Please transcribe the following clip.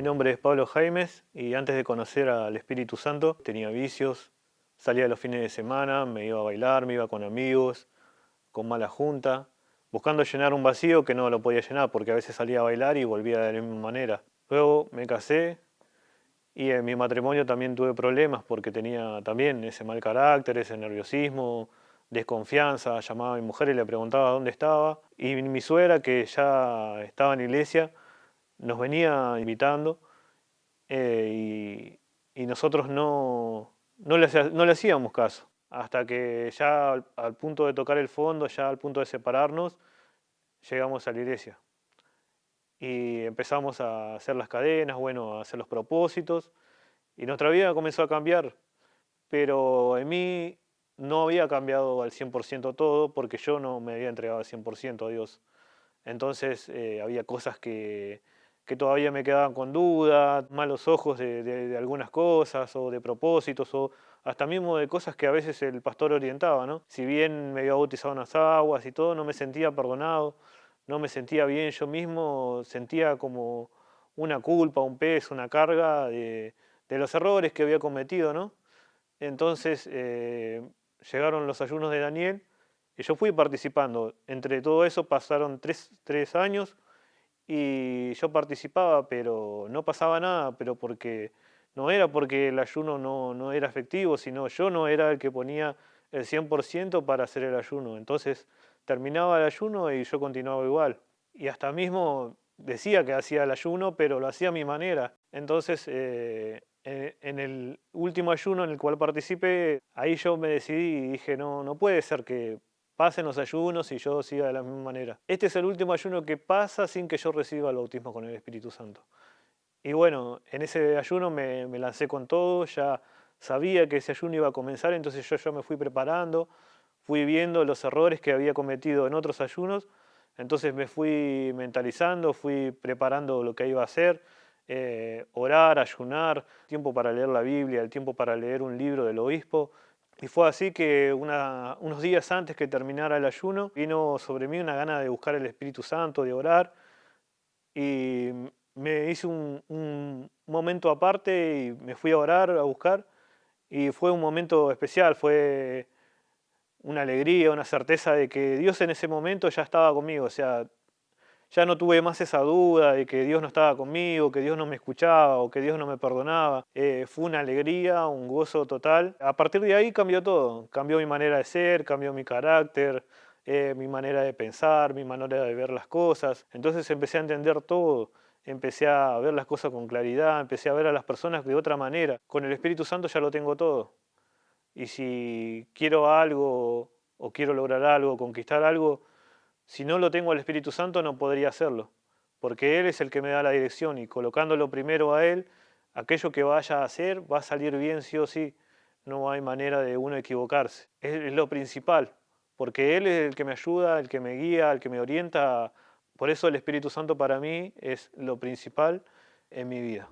nombre es Pablo Jaimes y antes de conocer al Espíritu Santo tenía vicios, salía los fines de semana, me iba a bailar, me iba con amigos, con mala junta, buscando llenar un vacío que no lo podía llenar porque a veces salía a bailar y volvía de la misma manera. Luego me casé y en mi matrimonio también tuve problemas porque tenía también ese mal carácter, ese nerviosismo, desconfianza. Llamaba a mi mujer y le preguntaba dónde estaba. Y mi suegra, que ya estaba en la iglesia, nos venía invitando y nosotros no le hacíamos caso. Hasta que ya al punto de tocar el fondo, ya al punto de separarnos, llegamos a la iglesia. Y empezamos a hacer las cadenas, bueno, a hacer los propósitos. Y nuestra vida comenzó a cambiar, pero en mí no había cambiado al 100% todo porque yo no me había entregado al 100% a Dios. Entonces había cosas que todavía me quedaban con duda, malos ojos de algunas cosas o de propósitos o hasta mismo de cosas que a veces el pastor orientaba, ¿no? Si bien me había bautizado en las aguas y todo, no me sentía perdonado, no me sentía bien yo mismo, sentía como una culpa, un peso, una carga de los errores que había cometido, ¿no? Entonces llegaron los ayunos de Daniel y yo fui participando. Entre todo eso pasaron tres años y yo participaba, pero no pasaba nada, pero porque no era porque el ayuno no era efectivo, sino yo no era el que ponía el 100% para hacer el ayuno. Entonces terminaba el ayuno y yo continuaba igual. Y hasta mismo decía que hacía el ayuno, pero lo hacía a mi manera. Entonces, en el último ayuno en el cual participé, ahí yo me decidí y dije, no puede ser que pasen los ayunos y yo siga de la misma manera. Este es el último ayuno que pasa sin que yo reciba el bautismo con el Espíritu Santo. Y bueno, en ese ayuno me lancé con todo, ya sabía que ese ayuno iba a comenzar, entonces yo ya me fui preparando, fui viendo los errores que había cometido en otros ayunos, entonces me fui mentalizando, fui preparando lo que iba a hacer, orar, ayunar, tiempo para leer la Biblia, el tiempo para leer un libro del obispo. Y fue así que unos días antes que terminara el ayuno, vino sobre mí una gana de buscar el Espíritu Santo, de orar, y me hice un momento aparte y me fui a orar, a buscar, y fue un momento especial, fue una alegría, una certeza de que Dios en ese momento ya estaba conmigo, o sea, ya no tuve más esa duda de que Dios no estaba conmigo, que Dios no me escuchaba o que Dios no me perdonaba. Fue una alegría, un gozo total. A partir de ahí cambió todo, cambió mi manera de ser, cambió mi carácter, mi manera de pensar, mi manera de ver las cosas. Entonces empecé a entender todo. Empecé a ver las cosas con claridad, empecé a ver a las personas de otra manera. Con el Espíritu Santo ya lo tengo todo. Y si quiero algo o quiero lograr algo, conquistar algo, si no lo tengo al Espíritu Santo no podría hacerlo, porque Él es el que me da la dirección y colocándolo primero a Él, aquello que vaya a hacer va a salir bien sí o sí. No hay manera de uno equivocarse. Es lo principal, porque Él es el que me ayuda, el que me guía, el que me orienta. Por eso el Espíritu Santo para mí es lo principal en mi vida.